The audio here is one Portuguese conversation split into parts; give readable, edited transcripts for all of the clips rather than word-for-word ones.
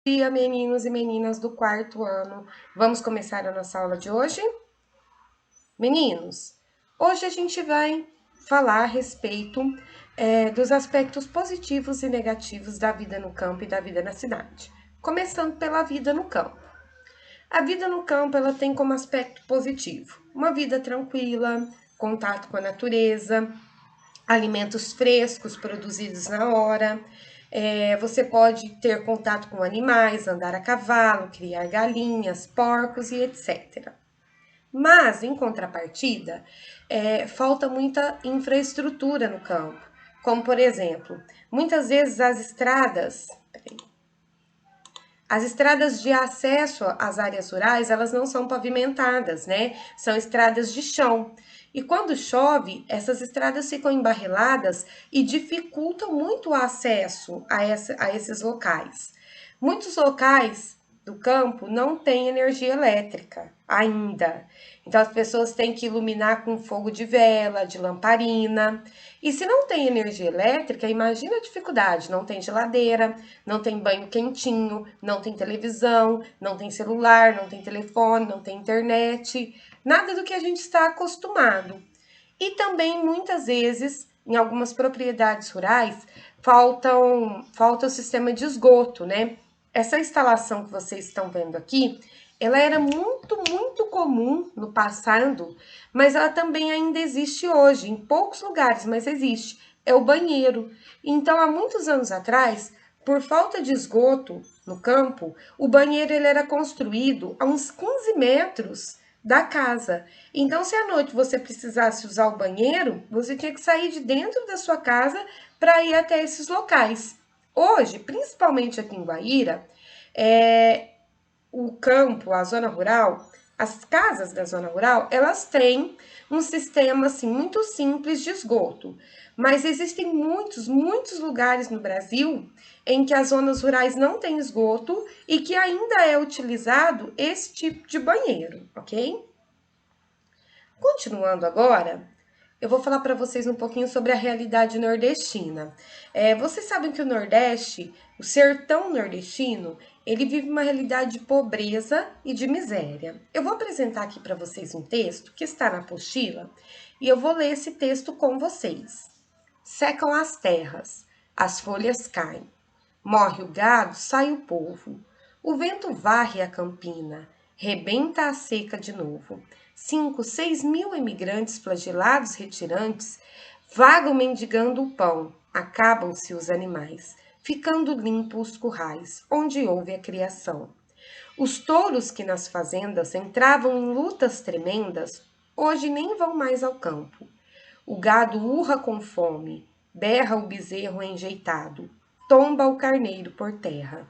Dia, meninos e meninas do quarto ano. Vamos começar a nossa aula de hoje? Meninos, hoje a gente vai falar a respeito dos aspectos positivos e negativos da vida no campo e da vida na cidade. Começando pela vida no campo. A vida no campo ela tem como aspecto positivo uma vida tranquila, contato com a natureza, alimentos frescos produzidos na hora. Você pode ter contato com animais, andar a cavalo, criar galinhas, porcos e etc. Mas, em contrapartida, falta muita infraestrutura no campo. Como, por exemplo, muitas vezes as estradas de acesso às áreas rurais, elas não são pavimentadas, né? São estradas de chão. E quando chove, essas estradas ficam embarreladas e dificultam muito o acesso a esses locais. Muitos locais do campo não têm energia elétrica ainda. Então as pessoas têm que iluminar com fogo de vela, de lamparina. E se não tem energia elétrica, imagina a dificuldade, não tem geladeira, não tem banho quentinho, não tem televisão, não tem celular, não tem telefone, não tem internet, nada do que a gente está acostumado. E também muitas vezes, em algumas propriedades rurais, falta o sistema de esgoto, né? Essa instalação que vocês estão vendo aqui, ela era muito comum no passado, mas ela também ainda existe hoje, em poucos lugares, mas existe. É o banheiro. Então, há muitos anos atrás, por falta de esgoto no campo, o banheiro ele era construído a uns 15 metros da casa. Então, se à noite você precisasse usar o banheiro, você tinha que sair de dentro da sua casa para ir até esses locais. Hoje, principalmente aqui em Guaíra, é, o campo, a zona rural, as casas da zona rural, elas têm um sistema assim muito simples de esgoto. Mas existem muitos lugares no Brasil em que as zonas rurais não têm esgoto e que ainda é utilizado esse tipo de banheiro, ok? Continuando agora, eu vou falar para vocês um pouquinho sobre a realidade nordestina. Vocês sabem que o Nordeste, o sertão nordestino, ele vive uma realidade de pobreza e de miséria. Eu vou apresentar aqui para vocês um texto que está na apostila e eu vou ler esse texto com vocês. Secam as terras, as folhas caem, morre o gado, sai o povo. O vento varre a campina, rebenta a seca de novo. 5, 6 mil emigrantes flagelados retirantes vagam mendigando o pão, acabam-se os animais, ficando limpos os currais, onde houve a criação. Os touros que nas fazendas entravam em lutas tremendas, hoje nem vão mais ao campo. O gado urra com fome, berra o bezerro enjeitado, tomba o carneiro por terra.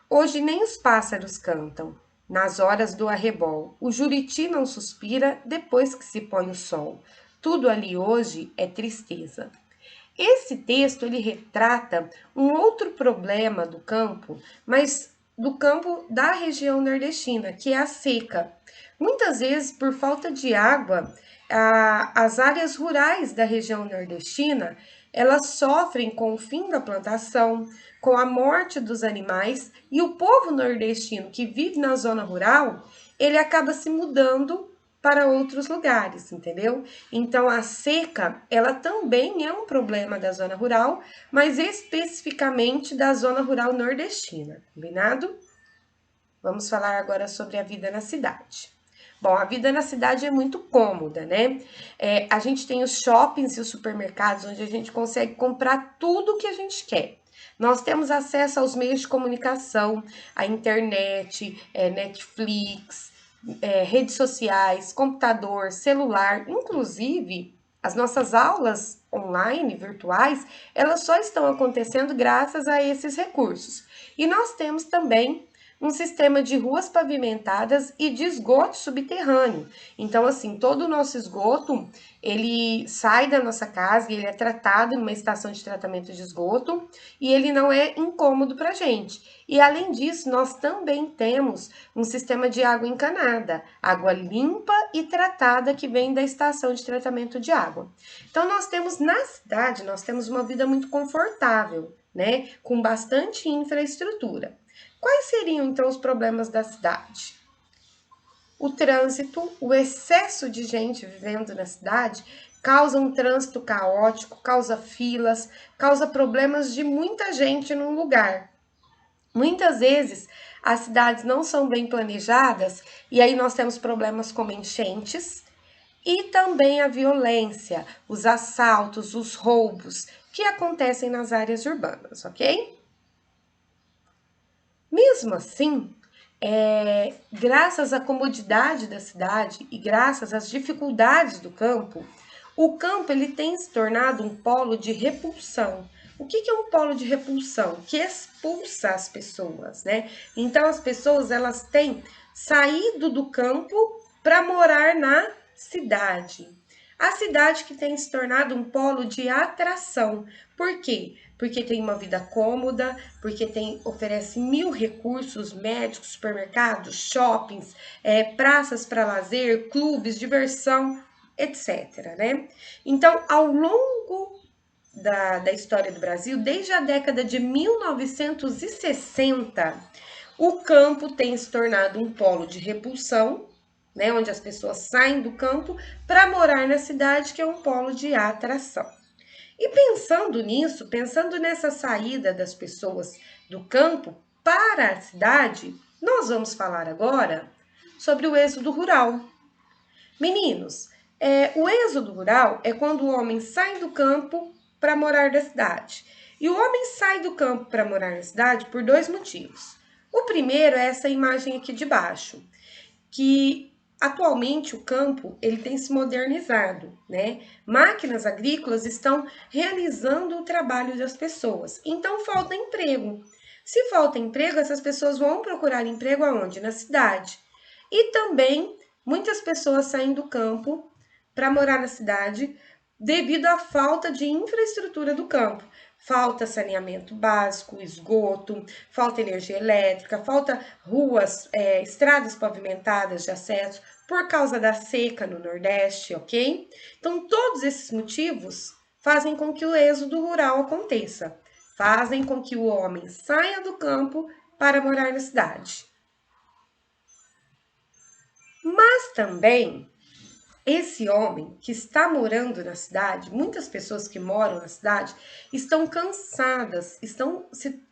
Hoje nem os pássaros cantam, nas horas do arrebol. O juriti não suspira depois que se põe o sol. Tudo ali hoje é tristeza. Esse texto ele retrata um outro problema do campo, mas do campo da região nordestina, que é a seca. Muitas vezes, por falta de água, as áreas rurais da região nordestina, elas sofrem com o fim da plantação, com a morte dos animais, e o povo nordestino que vive na zona rural, ele acaba se mudando para outros lugares, entendeu? Então a seca, ela também é um problema da zona rural, mas especificamente da zona rural nordestina, combinado? Vamos falar agora sobre a vida na cidade. Bom, a vida na cidade é muito cômoda, né? A gente tem os shoppings e os supermercados onde a gente consegue comprar tudo o que a gente quer. Nós temos acesso aos meios de comunicação, à internet, Netflix, redes sociais, computador, celular, inclusive as nossas aulas online, virtuais, elas só estão acontecendo graças a esses recursos. E nós temos também um sistema de ruas pavimentadas e de esgoto subterrâneo. Então, assim, todo o nosso esgoto, ele sai da nossa casa e ele é tratado em uma estação de tratamento de esgoto e ele não é incômodo para a gente. E, além disso, nós também temos um sistema de água encanada, água limpa e tratada que vem da estação de tratamento de água. Então, nós temos na cidade, nós temos uma vida muito confortável, né? Com bastante infraestrutura. Quais seriam então os problemas da cidade? O trânsito, o excesso de gente vivendo na cidade causa um trânsito caótico, causa filas, causa problemas de muita gente num lugar. Muitas vezes as cidades não são bem planejadas e aí nós temos problemas como enchentes e também a violência, os assaltos, os roubos que acontecem nas áreas urbanas, ok? Mesmo assim, graças à comodidade da cidade e graças às dificuldades do campo, o campo ele tem se tornado um polo de repulsão. O que é um polo de repulsão? Que expulsa as pessoas, né? Então as pessoas elas têm saído do campo para morar na cidade. A cidade que tem se tornado um polo de atração. Por quê? Porque tem uma vida cômoda, porque oferece mil recursos médicos, supermercados, shoppings, praças para lazer, clubes, diversão, etc. Né? Então, ao longo da história do Brasil, desde a década de 1960, o campo tem se tornado um polo de repulsão, né, onde as pessoas saem do campo para morar na cidade, que é um polo de atração. E pensando nisso, pensando nessa saída das pessoas do campo para a cidade, nós vamos falar agora sobre o êxodo rural. Meninos, o êxodo rural é quando o homem sai do campo para morar na cidade. E o homem sai do campo para morar na cidade por dois motivos. O primeiro é essa imagem aqui de baixo, que atualmente o campo ele tem se modernizado, né? Máquinas agrícolas estão realizando o trabalho das pessoas, então falta emprego. Se falta emprego, essas pessoas vão procurar emprego aonde? Na cidade. E também muitas pessoas saem do campo para morar na cidade devido à falta de infraestrutura do campo. Falta saneamento básico, esgoto, falta energia elétrica, falta ruas, estradas pavimentadas de acesso por causa da seca no Nordeste, ok? Então, todos esses motivos fazem com que o êxodo rural aconteça, fazem com que o homem saia do campo para morar na cidade. Mas também esse homem que está morando na cidade, muitas pessoas que moram na cidade estão cansadas,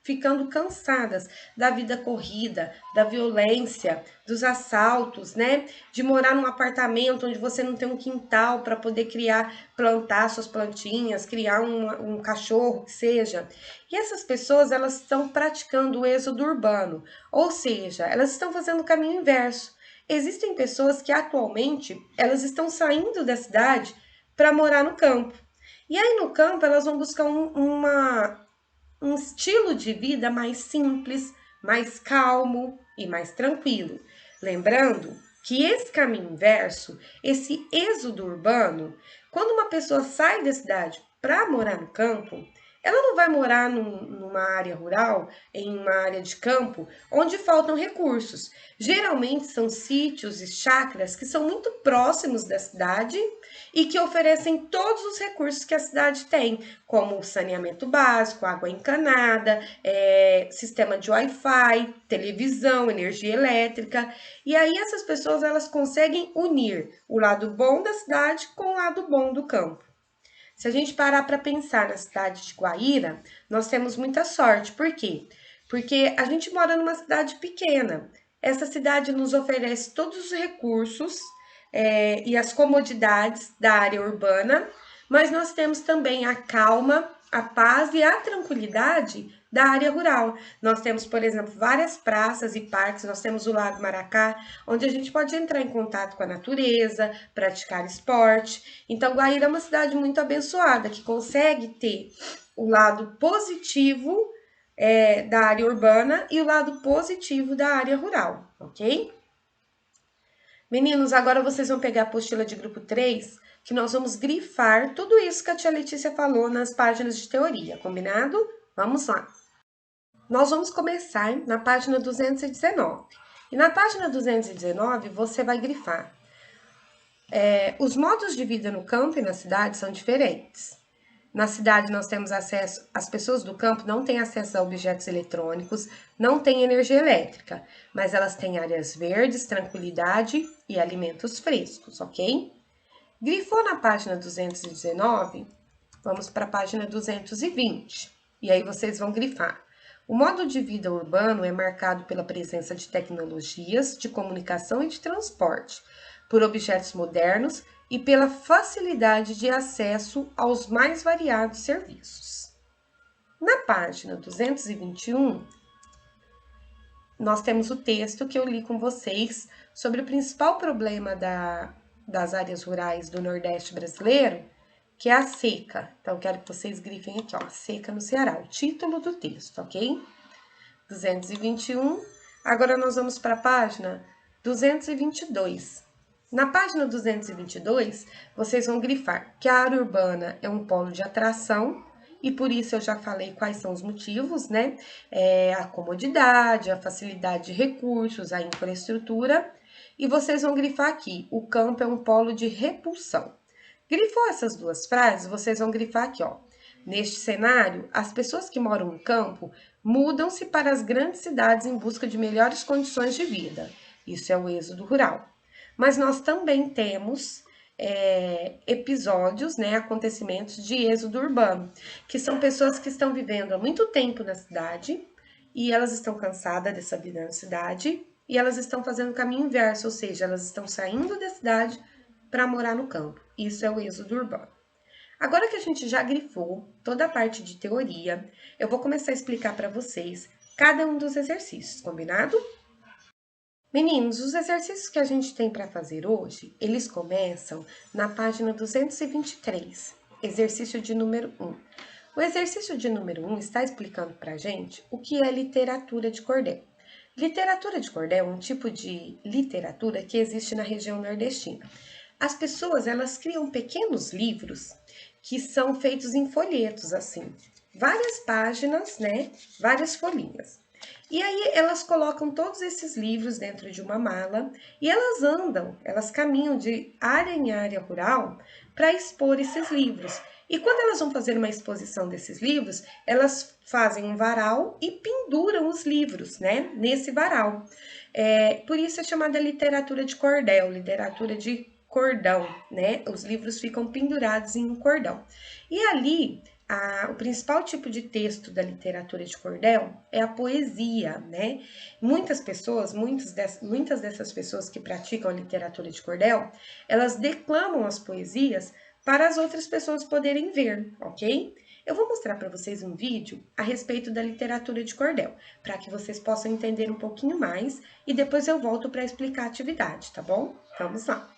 ficando cansadas da vida corrida, da violência, dos assaltos, né? De morar num apartamento onde você não tem um quintal para poder plantar suas plantinhas, criar um cachorro que seja. E essas pessoas elas estão praticando o êxodo urbano, ou seja, elas estão fazendo o caminho inverso. Existem pessoas que atualmente elas estão saindo da cidade para morar no campo. E aí no campo elas vão buscar um estilo de vida mais simples, mais calmo e mais tranquilo. Lembrando que esse caminho inverso, esse êxodo urbano, quando uma pessoa sai da cidade para morar no campo, ela não vai morar numa área rural, em uma área de campo, onde faltam recursos. Geralmente são sítios e chácaras que são muito próximos da cidade e que oferecem todos os recursos que a cidade tem, como saneamento básico, água encanada, sistema de Wi-Fi, televisão, energia elétrica. E aí essas pessoas elas conseguem unir o lado bom da cidade com o lado bom do campo. Se a gente parar para pensar na cidade de Guaíra, nós temos muita sorte. Por quê? Porque a gente mora numa cidade pequena. Essa cidade nos oferece todos os recursos e as comodidades da área urbana, mas nós temos também a calma, a paz e a tranquilidade da área rural. Nós temos, por exemplo, várias praças e parques, nós temos o Lago Maracá, onde a gente pode entrar em contato com a natureza, praticar esporte. Então, Guaíra é uma cidade muito abençoada, que consegue ter o lado positivo da área urbana e o lado positivo da área rural, ok? Meninos, agora vocês vão pegar a apostila de grupo 3, que nós vamos grifar tudo isso que a tia Letícia falou nas páginas de teoria, combinado? Vamos lá. Nós vamos começar na página 219. E na página 219, você vai grifar. Os modos de vida no campo e na cidade são diferentes. Na cidade nós temos acesso, as pessoas do campo não têm acesso a objetos eletrônicos, não têm energia elétrica, mas elas têm áreas verdes, tranquilidade e alimentos frescos, ok? Grifou na página 219, vamos para a página 220, e aí vocês vão grifar. O modo de vida urbano é marcado pela presença de tecnologias de comunicação e de transporte, por objetos modernos e pela facilidade de acesso aos mais variados serviços. Na página 221, nós temos o texto que eu li com vocês sobre o principal problema das áreas rurais do Nordeste brasileiro, que é a seca. Então, quero que vocês grifem aqui, ó, seca no Ceará, o título do texto, ok? 221. Agora, nós vamos para a página 222. Na página 222, vocês vão grifar que a área urbana é um polo de atração, e por isso eu já falei quais são os motivos, né? A comodidade, a facilidade de recursos, a infraestrutura. E vocês vão grifar aqui, o campo é um polo de repulsão. Grifou essas duas frases, vocês vão grifar aqui, ó. Neste cenário, as pessoas que moram no campo mudam-se para as grandes cidades em busca de melhores condições de vida. Isso é o êxodo rural. Mas nós também temos episódios, né, acontecimentos de êxodo urbano, que são pessoas que estão vivendo há muito tempo na cidade e elas estão cansadas dessa vida na cidade e elas estão fazendo o caminho inverso, ou seja, elas estão saindo da cidade para morar no campo. Isso é o êxodo urbano. Agora que a gente já grifou toda a parte de teoria, eu vou começar a explicar para vocês cada um dos exercícios, combinado? Meninos, os exercícios que a gente tem para fazer hoje, eles começam na página 223, exercício de número 1. O exercício de número 1 está explicando para a gente o que é literatura de cordel. Literatura de cordel é um tipo de literatura que existe na região nordestina. As pessoas, elas criam pequenos livros que são feitos em folhetos, assim, várias páginas, né, várias folhinhas. E aí elas colocam todos esses livros dentro de uma mala e elas andam, elas caminham de área em área rural para expor esses livros. E quando elas vão fazer uma exposição desses livros, elas fazem um varal e penduram os livros, né, nesse varal. Por isso é chamada literatura de cordel, literatura de cordão, né? Os livros ficam pendurados em um cordão. E ali, o principal tipo de texto da literatura de cordel é a poesia, né? Muitas dessas pessoas que praticam a literatura de cordel, elas declamam as poesias para as outras pessoas poderem ver, ok? Eu vou mostrar para vocês um vídeo a respeito da literatura de cordel, para que vocês possam entender um pouquinho mais e depois eu volto para explicar a atividade, tá bom? Vamos lá!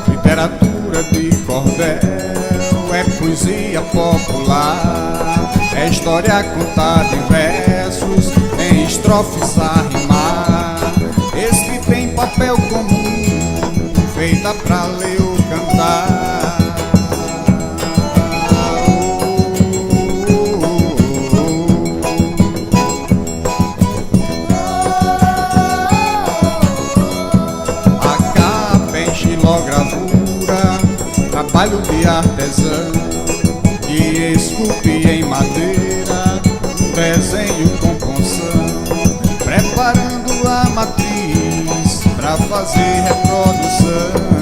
Literatura de cordel é poesia popular, é história contada em versos, em estrofes a rimar, escrita em papel comum, feita pra ler ou cantar. A capa em xilogravura, trabalho de artesão, que esculpe em madeira um desenho com punção, preparando a matriz para fazer reprodução.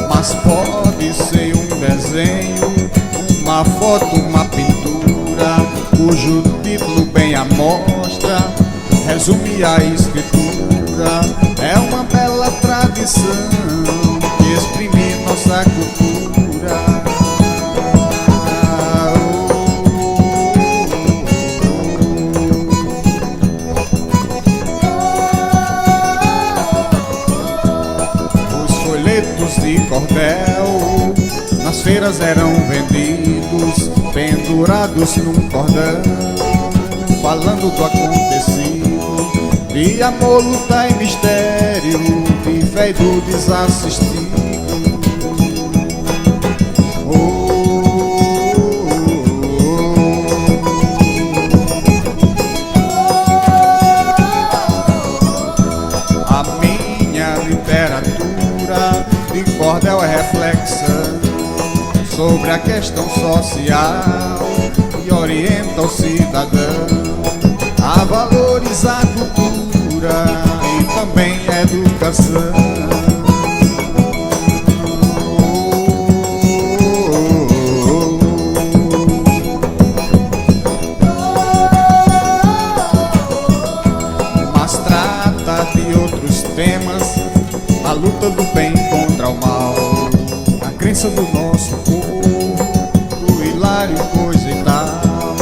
Mas pode ser um desenho, uma foto, uma pintura, cujo título bem à mostra resume a escritura. É uma bela tradição tradição que exprime nossa cultura. De cordel nas feiras eram vendidos, pendurados num cordão, falando do acontecido, de amor, luta e mistério, de fé e do desassistido. A minha literatura de cordel é reflexão sobre a questão social e orienta o cidadão a valorizar a cultura e também a educação. Mas trata de outros temas, a luta do bem contra o mal, a crença do nosso povo, o hilário coisa e tal,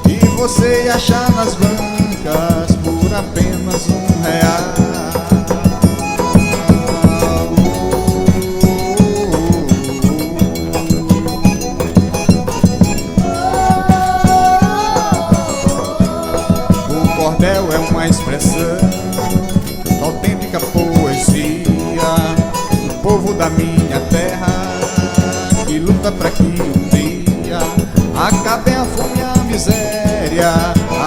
e você achar nas bancas por apenas R$1. O cordel é uma expressão da autêntica poesia do povo da minha terra, que luta para que um dia acabe a fome e a miséria,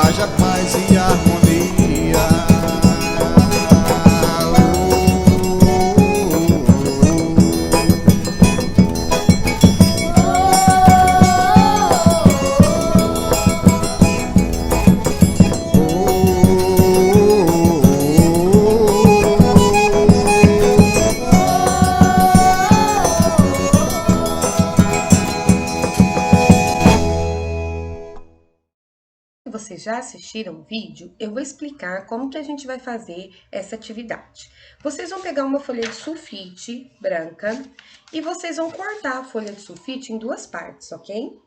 haja paz e harmonia. Vocês já assistiram o vídeo, eu vou explicar como que a gente vai fazer essa atividade. Vocês vão pegar uma folha de sulfite branca e vocês vão cortar a folha de sulfite em duas partes, ok?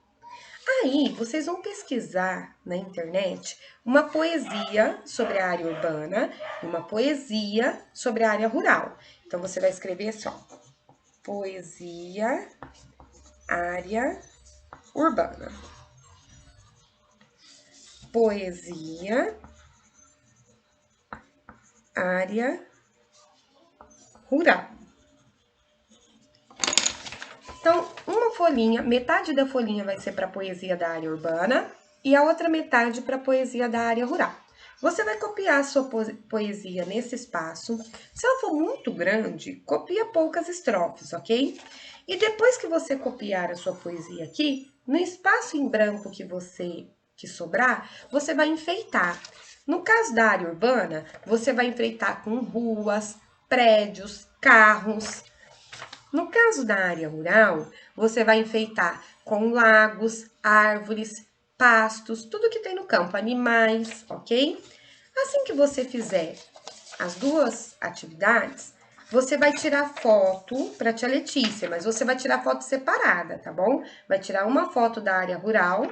Aí, vocês vão pesquisar na internet uma poesia sobre a área urbana e uma poesia sobre a área rural. Então, você vai escrever assim, ó, poesia, área urbana. Poesia, área rural. Então, uma folhinha, metade da folhinha vai ser para poesia da área urbana e a outra metade para poesia da área rural. Você vai copiar a sua poesia nesse espaço. Se ela for muito grande, copia poucas estrofes, ok? E depois que você copiar a sua poesia aqui, no espaço em branco que sobrar, você vai enfeitar. No caso da área urbana, você vai enfeitar com ruas, prédios, carros. No caso da área rural, você vai enfeitar com lagos, árvores, pastos, tudo que tem no campo, animais, ok? Assim que você fizer as duas atividades, você vai tirar foto para tia Letícia, mas você vai tirar foto separada, tá bom? Vai tirar uma foto da área rural,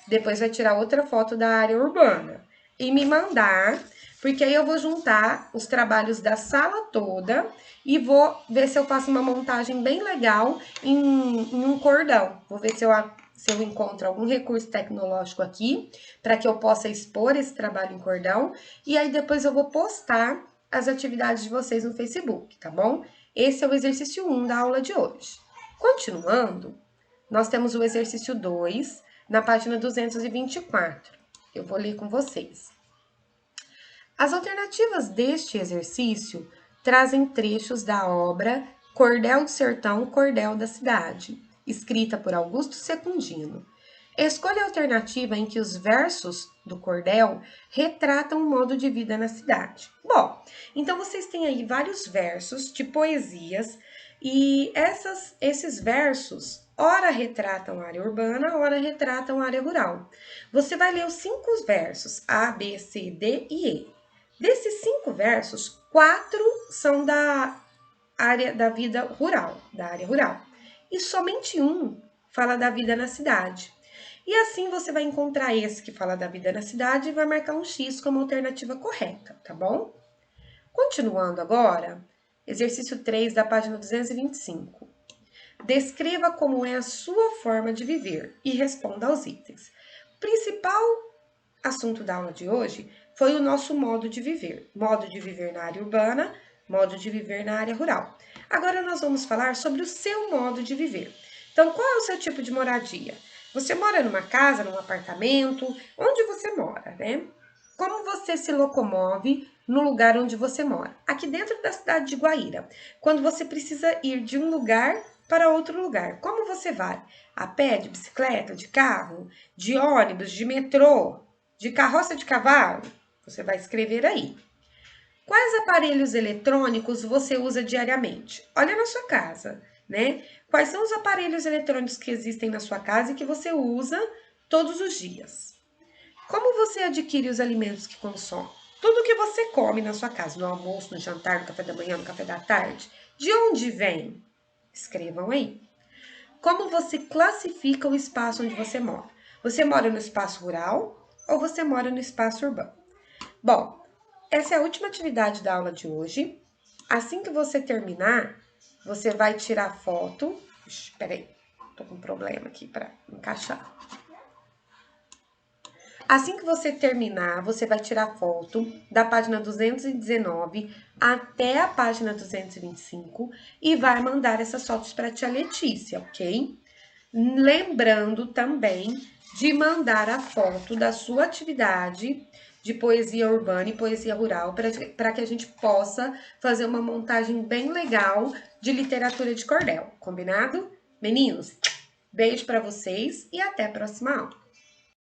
depois vai tirar outra foto da área urbana e me mandar, porque aí eu vou juntar os trabalhos da sala toda e vou ver se eu faço uma montagem bem legal em um cordão. Vou ver se eu encontro algum recurso tecnológico aqui para que eu possa expor esse trabalho em cordão e aí depois eu vou postar as atividades de vocês no Facebook, tá bom? Esse é o exercício 1 da aula de hoje. Continuando, nós temos o exercício 2, na página 224. Eu vou ler com vocês. As alternativas deste exercício trazem trechos da obra Cordel do Sertão, Cordel da Cidade, escrita por Augusto Secundino. Escolha a alternativa em que os versos do cordel retratam o modo de vida na cidade. Bom, então vocês têm aí vários versos de poesias e esses versos ora retratam a área urbana, ora retratam a área rural. Você vai ler os 5 versos, A, B, C, D e E. Desses 5 versos, 4 são da área da vida rural, da área rural. E somente um fala da vida na cidade. E assim você vai encontrar esse que fala da vida na cidade e vai marcar um X como alternativa correta, tá bom? Continuando agora, exercício 3 da página 225. Descreva como é a sua forma de viver e responda aos itens. O principal assunto da aula de hoje foi o nosso modo de viver. Modo de viver na área urbana, modo de viver na área rural. Agora nós vamos falar sobre o seu modo de viver. Então, qual é o seu tipo de moradia? Você mora numa casa, num apartamento? Onde você mora, né? Como você se locomove no lugar onde você mora? Aqui dentro da cidade de Guaíra, quando você precisa ir de um lugar para outro lugar, como você vai? A pé, de bicicleta, de carro, de ônibus, de metrô, de carroça de cavalo? Você vai escrever aí. Quais aparelhos eletrônicos você usa diariamente? Olha na sua casa, né? Quais são os aparelhos eletrônicos que existem na sua casa e que você usa todos os dias? Como você adquire os alimentos que consome? Tudo que você come na sua casa, no almoço, no jantar, no café da manhã, no café da tarde, de onde vem? Escrevam aí. Como você classifica o espaço onde você mora? Você mora no espaço rural ou você mora no espaço urbano? Bom, essa é a última atividade da aula de hoje. Assim que você terminar, você vai tirar foto. Espera aí, tô com um problema aqui para encaixar. Assim que você terminar, você vai tirar foto da página 219 até a página 225 e vai mandar essas fotos para a tia Letícia, ok? Lembrando também de mandar a foto da sua atividade de poesia urbana e poesia rural para que a gente possa fazer uma montagem bem legal de literatura de cordel, combinado? Meninos, beijo para vocês e até a próxima aula.